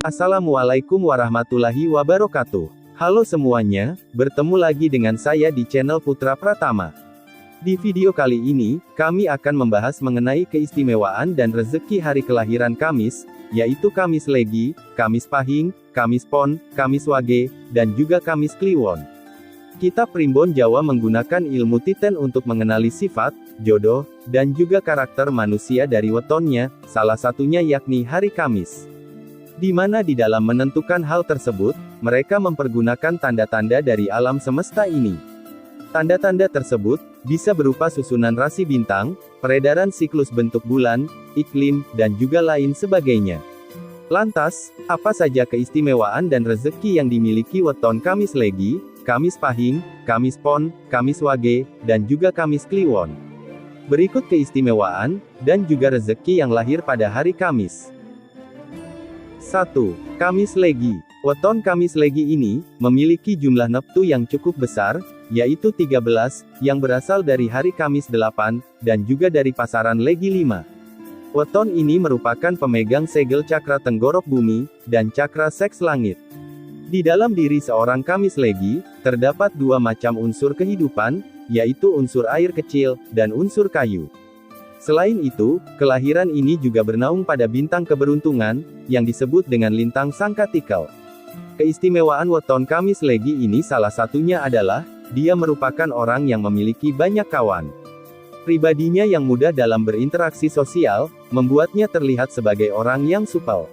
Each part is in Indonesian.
Assalamualaikum warahmatullahi wabarakatuh. Halo semuanya, bertemu lagi dengan saya di channel Putra Pratama. Di video kali ini, kami akan membahas mengenai keistimewaan dan rezeki hari kelahiran Kamis, yaitu Kamis Legi, Kamis Pahing, Kamis Pon, Kamis Wage, dan juga Kamis Kliwon. Kitab Primbon Jawa menggunakan ilmu titen untuk mengenali sifat, jodoh, dan juga karakter manusia dari wetonnya, salah satunya yakni hari Kamis. Di mana di dalam menentukan hal tersebut, mereka mempergunakan tanda-tanda dari alam semesta ini. Tanda-tanda tersebut bisa berupa susunan rasi bintang, peredaran siklus bentuk bulan, iklim, dan juga lain sebagainya. Lantas, apa saja keistimewaan dan rezeki yang dimiliki weton Kamis Legi, Kamis Pahing, Kamis Pon, Kamis Wage, dan juga Kamis Kliwon? Berikut keistimewaan dan juga rezeki yang lahir pada hari Kamis. 1. Kamis Legi. Weton Kamis Legi ini memiliki jumlah neptu yang cukup besar, yaitu 13, yang berasal dari hari Kamis 8, dan juga dari pasaran Legi 5. Weton ini merupakan pemegang segel cakra tenggorok bumi, dan cakra seks langit. Di dalam diri seorang Kamis Legi, terdapat dua macam unsur kehidupan, yaitu unsur air kecil, dan unsur kayu. Selain itu, kelahiran ini juga bernaung pada bintang keberuntungan, yang disebut dengan lintang Sangkatikel. Keistimewaan weton Kamis Legi ini salah satunya adalah, dia merupakan orang yang memiliki banyak kawan. Pribadinya yang mudah dalam berinteraksi sosial, membuatnya terlihat sebagai orang yang supel.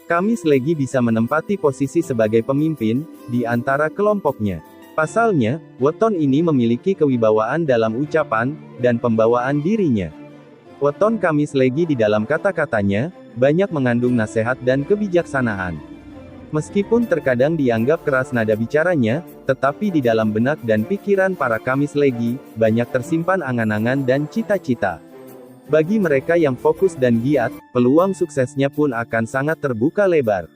Kamis Legi bisa menempati posisi sebagai pemimpin, di antara kelompoknya. Pasalnya, weton ini memiliki kewibawaan dalam ucapan, dan pembawaan dirinya. Weton Kamis Legi di dalam kata-katanya, banyak mengandung nasihat dan kebijaksanaan. Meskipun terkadang dianggap keras nada bicaranya, tetapi di dalam benak dan pikiran para Kamis Legi, banyak tersimpan angan-angan dan cita-cita. Bagi mereka yang fokus dan giat, peluang suksesnya pun akan sangat terbuka lebar.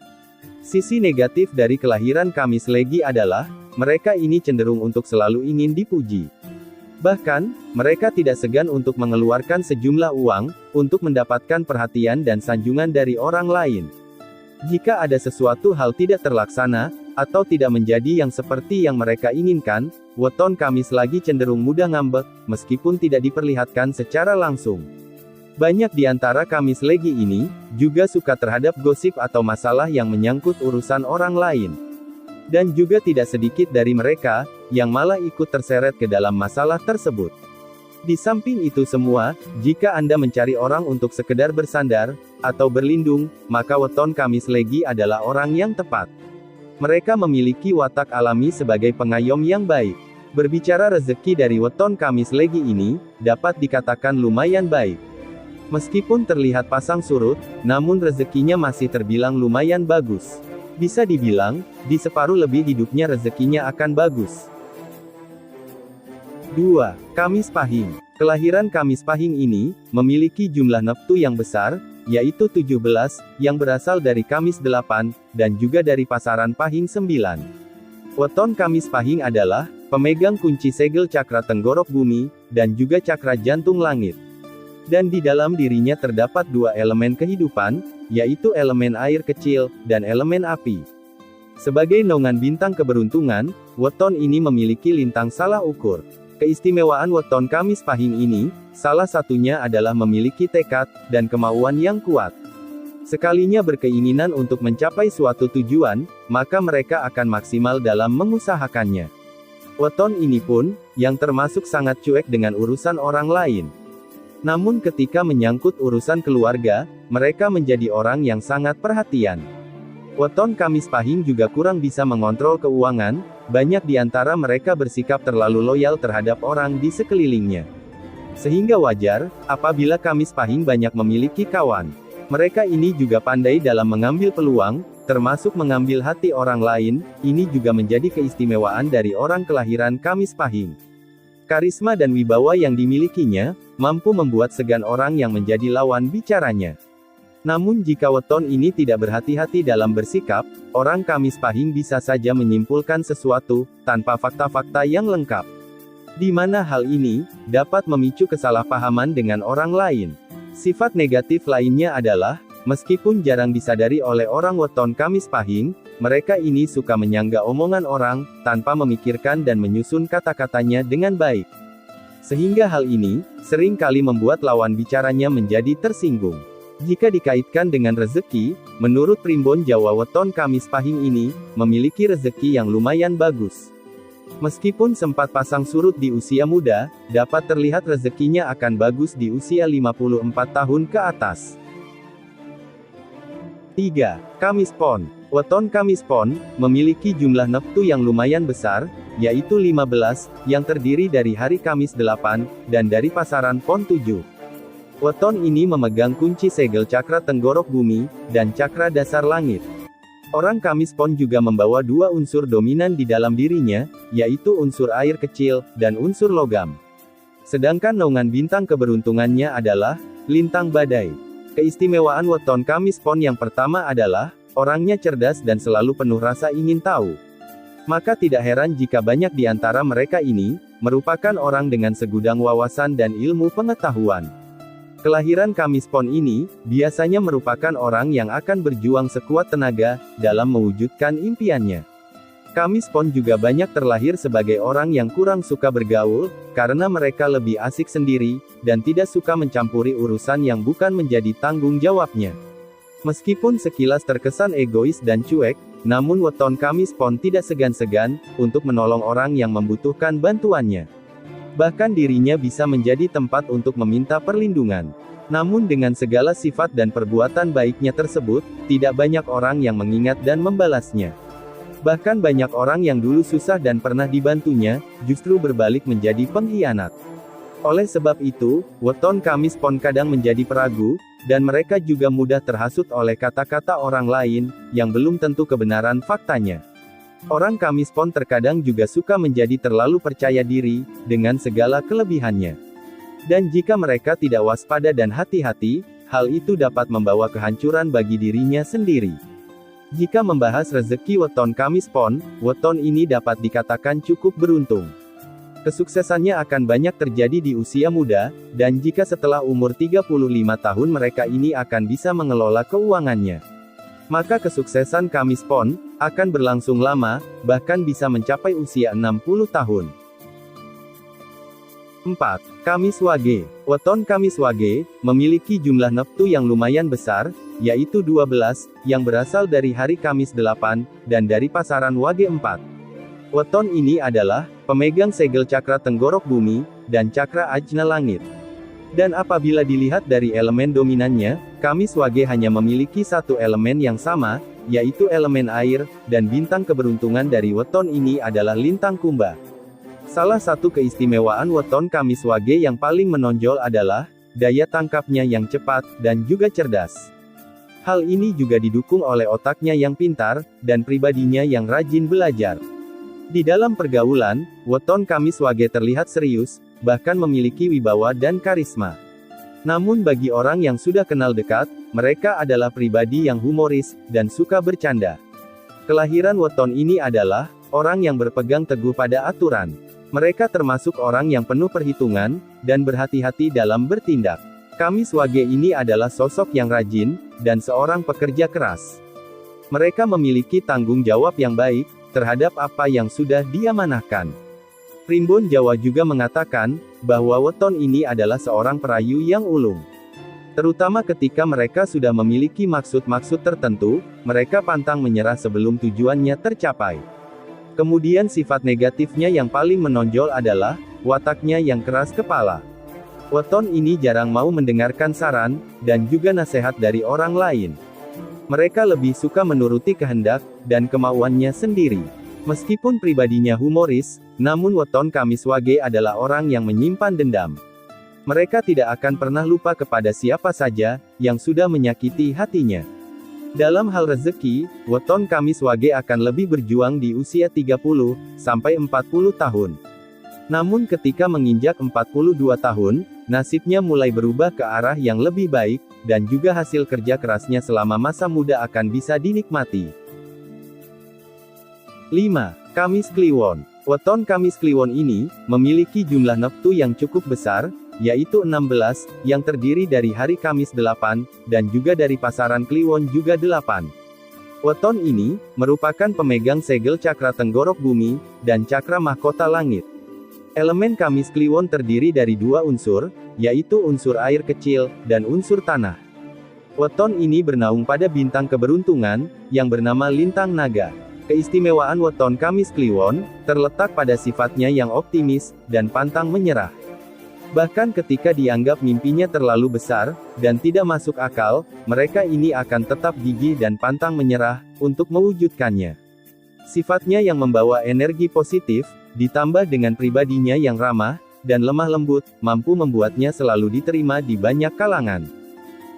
Sisi negatif dari kelahiran Kamis Legi adalah, mereka ini cenderung untuk selalu ingin dipuji. Bahkan, mereka tidak segan untuk mengeluarkan sejumlah uang, untuk mendapatkan perhatian dan sanjungan dari orang lain. Jika ada sesuatu hal tidak terlaksana, atau tidak menjadi yang seperti yang mereka inginkan, weton Kamis Legi cenderung mudah ngambek, meskipun tidak diperlihatkan secara langsung. Banyak di antara Kamis Legi ini, juga suka terhadap gosip atau masalah yang menyangkut urusan orang lain. Dan juga tidak sedikit dari mereka, yang malah ikut terseret ke dalam masalah tersebut. Di samping itu semua, jika Anda mencari orang untuk sekedar bersandar, atau berlindung, maka weton Kamis Legi adalah orang yang tepat. Mereka memiliki watak alami sebagai pengayom yang baik. Berbicara rezeki dari weton Kamis Legi ini, dapat dikatakan lumayan baik. Meskipun terlihat pasang surut, namun rezekinya masih terbilang lumayan bagus. Bisa dibilang, di separuh lebih hidupnya rezekinya akan bagus. 2. Kamis Pahing. Kelahiran Kamis Pahing ini, memiliki jumlah neptu yang besar, yaitu 17, yang berasal dari Kamis 8, dan juga dari pasaran Pahing 9. Weton Kamis Pahing adalah, pemegang kunci segel cakra tenggorok bumi, dan juga cakra jantung langit. Dan di dalam dirinya terdapat dua elemen kehidupan, yaitu elemen air kecil, dan elemen api. Sebagai naungan bintang keberuntungan, weton ini memiliki lintang salah ukur. Keistimewaan weton Kamis Pahing ini, salah satunya adalah memiliki tekad, dan kemauan yang kuat. Sekalinya berkeinginan untuk mencapai suatu tujuan, maka mereka akan maksimal dalam mengusahakannya. Weton ini pun, yang termasuk sangat cuek dengan urusan orang lain. Namun ketika menyangkut urusan keluarga, mereka menjadi orang yang sangat perhatian. Weton Kamis Pahing juga kurang bisa mengontrol keuangan, banyak di antara mereka bersikap terlalu loyal terhadap orang di sekelilingnya. Sehingga wajar, apabila Kamis Pahing banyak memiliki kawan. Mereka ini juga pandai dalam mengambil peluang, termasuk mengambil hati orang lain, ini juga menjadi keistimewaan dari orang kelahiran Kamis Pahing. Karisma dan wibawa yang dimilikinya, mampu membuat segan orang yang menjadi lawan bicaranya. Namun jika weton ini tidak berhati-hati dalam bersikap, orang Kamis Pahing bisa saja menyimpulkan sesuatu, tanpa fakta-fakta yang lengkap. Di mana hal ini, dapat memicu kesalahpahaman dengan orang lain. Sifat negatif lainnya adalah, Meskipun jarang disadari oleh orang weton Kamis Pahing, mereka ini suka menyangga omongan orang, tanpa memikirkan dan menyusun kata-katanya dengan baik. Sehingga hal ini, sering kali membuat lawan bicaranya menjadi tersinggung. Jika dikaitkan dengan rezeki, menurut Primbon Jawa weton Kamis Pahing ini, memiliki rezeki yang lumayan bagus. Meskipun sempat pasang surut di usia muda, dapat terlihat rezekinya akan bagus di usia 54 tahun ke atas. 3. Kamis Pon. Weton Kamis Pon, memiliki jumlah neptu yang lumayan besar, yaitu 15, yang terdiri dari hari Kamis 8, dan dari pasaran Pon 7. Weton ini memegang kunci segel cakra tenggorok bumi, dan cakra dasar langit. Orang Kamis Pon juga membawa dua unsur dominan di dalam dirinya, yaitu unsur air kecil, dan unsur logam. Sedangkan naungan bintang keberuntungannya adalah lintang badai. Keistimewaan weton Kamis Pon yang pertama adalah, orangnya cerdas dan selalu penuh rasa ingin tahu. Maka tidak heran jika banyak di antara mereka ini, merupakan orang dengan segudang wawasan dan ilmu pengetahuan. Kelahiran Kamis Pon ini, biasanya merupakan orang yang akan berjuang sekuat tenaga, dalam mewujudkan impiannya. Kamis Pon juga banyak terlahir sebagai orang yang kurang suka bergaul, karena mereka lebih asik sendiri, dan tidak suka mencampuri urusan yang bukan menjadi tanggung jawabnya. Meskipun sekilas terkesan egois dan cuek, namun weton Kamis Pon tidak segan-segan, untuk menolong orang yang membutuhkan bantuannya. Bahkan dirinya bisa menjadi tempat untuk meminta perlindungan. Namun dengan segala sifat dan perbuatan baiknya tersebut, tidak banyak orang yang mengingat dan membalasnya. Bahkan banyak orang yang dulu susah dan pernah dibantunya, justru berbalik menjadi pengkhianat. Oleh sebab itu, weton Kamis Pon kadang menjadi peragu, dan mereka juga mudah terhasut oleh kata-kata orang lain, yang belum tentu kebenaran faktanya. Orang Kamis Pon terkadang juga suka menjadi terlalu percaya diri, dengan segala kelebihannya. Dan jika mereka tidak waspada dan hati-hati, hal itu dapat membawa kehancuran bagi dirinya sendiri. Jika membahas rezeki weton Kamis Pon, weton ini dapat dikatakan cukup beruntung. Kesuksesannya akan banyak terjadi di usia muda, dan jika setelah umur 35 tahun mereka ini akan bisa mengelola keuangannya. Maka kesuksesan Kamis Pon, akan berlangsung lama, bahkan bisa mencapai usia 60 tahun. 4. Kamis Wage. Weton Kamis Wage, memiliki jumlah neptu yang lumayan besar, yaitu 12, yang berasal dari hari Kamis 8, dan dari pasaran Wage 4. Weton ini adalah, pemegang segel cakra tenggorok bumi, dan cakra ajna langit. Dan apabila dilihat dari elemen dominannya, Kamis Wage hanya memiliki satu elemen yang sama, yaitu elemen air, dan bintang keberuntungan dari weton ini adalah lintang kumba. Salah satu keistimewaan weton Kamis Wage yang paling menonjol adalah, daya tangkapnya yang cepat, dan juga cerdas. Hal ini juga didukung oleh otaknya yang pintar, dan pribadinya yang rajin belajar. Di dalam pergaulan, weton Kamis Wage terlihat serius, bahkan memiliki wibawa dan karisma. Namun bagi orang yang sudah kenal dekat, mereka adalah pribadi yang humoris, dan suka bercanda. Kelahiran weton ini adalah, orang yang berpegang teguh pada aturan. Mereka termasuk orang yang penuh perhitungan, dan berhati-hati dalam bertindak. Kamis Wage ini adalah sosok yang rajin, dan seorang pekerja keras. Mereka memiliki tanggung jawab yang baik, terhadap apa yang sudah diamanahkan. Primbon Jawa juga mengatakan, bahwa weton ini adalah seorang perayu yang ulung. Terutama ketika mereka sudah memiliki maksud-maksud tertentu, mereka pantang menyerah sebelum tujuannya tercapai. Kemudian sifat negatifnya yang paling menonjol adalah, wataknya yang keras kepala. Weton ini jarang mau mendengarkan saran, dan juga nasihat dari orang lain. Mereka lebih suka menuruti kehendak, dan kemauannya sendiri. Meskipun pribadinya humoris, namun weton Kamis Wage adalah orang yang menyimpan dendam. Mereka tidak akan pernah lupa kepada siapa saja, yang sudah menyakiti hatinya. Dalam hal rezeki, weton Kamis Wage akan lebih berjuang di usia 30, sampai 40 tahun. Namun ketika menginjak 42 tahun, nasibnya mulai berubah ke arah yang lebih baik, dan juga hasil kerja kerasnya selama masa muda akan bisa dinikmati. 5. Kamis Kliwon. Weton Kamis Kliwon ini, memiliki jumlah neptu yang cukup besar, yaitu 16, yang terdiri dari hari Kamis 8, dan juga dari pasaran Kliwon juga 8. Weton ini, merupakan pemegang segel cakra tenggorok bumi, dan cakra mahkota langit. Elemen Kamis Kliwon terdiri dari 2 unsur, yaitu unsur air kecil, dan unsur tanah. Weton ini bernaung pada bintang keberuntungan, yang bernama Lintang Naga. Keistimewaan weton Kamis Kliwon, terletak pada sifatnya yang optimis, dan pantang menyerah. Bahkan ketika dianggap mimpinya terlalu besar, dan tidak masuk akal, mereka ini akan tetap gigih dan pantang menyerah, untuk mewujudkannya. Sifatnya yang membawa energi positif, ditambah dengan pribadinya yang ramah, dan lemah lembut, mampu membuatnya selalu diterima di banyak kalangan.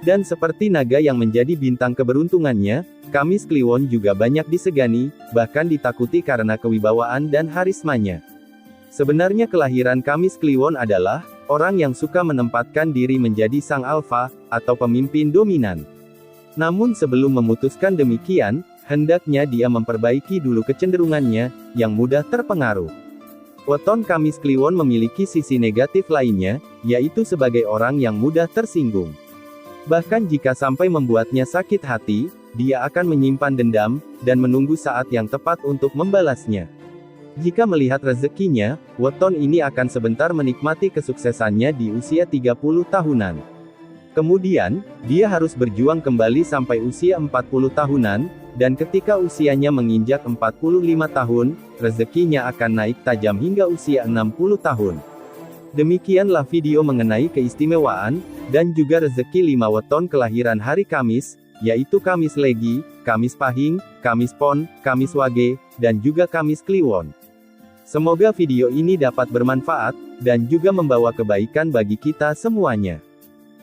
Dan seperti naga yang menjadi bintang keberuntungannya, Kamis Kliwon juga banyak disegani, bahkan ditakuti karena kewibawaan dan harismanya. Sebenarnya kelahiran Kamis Kliwon adalah orang yang suka menempatkan diri menjadi sang alfa, atau pemimpin dominan. Namun sebelum memutuskan demikian, hendaknya dia memperbaiki dulu kecenderungannya, yang mudah terpengaruh. Weton Kamis Kliwon memiliki sisi negatif lainnya, yaitu sebagai orang yang mudah tersinggung. Bahkan jika sampai membuatnya sakit hati, dia akan menyimpan dendam, dan menunggu saat yang tepat untuk membalasnya. Jika melihat rezekinya, weton ini akan sebentar menikmati kesuksesannya di usia 30 tahunan. Kemudian, dia harus berjuang kembali sampai usia 40 tahunan, dan ketika usianya menginjak 45 tahun, rezekinya akan naik tajam hingga usia 60 tahun. Demikianlah video mengenai keistimewaan, dan juga rezeki 5 weton kelahiran hari Kamis, yaitu Kamis Legi, Kamis Pahing, Kamis Pon, Kamis Wage, dan juga Kamis Kliwon. Semoga video ini dapat bermanfaat, dan juga membawa kebaikan bagi kita semuanya.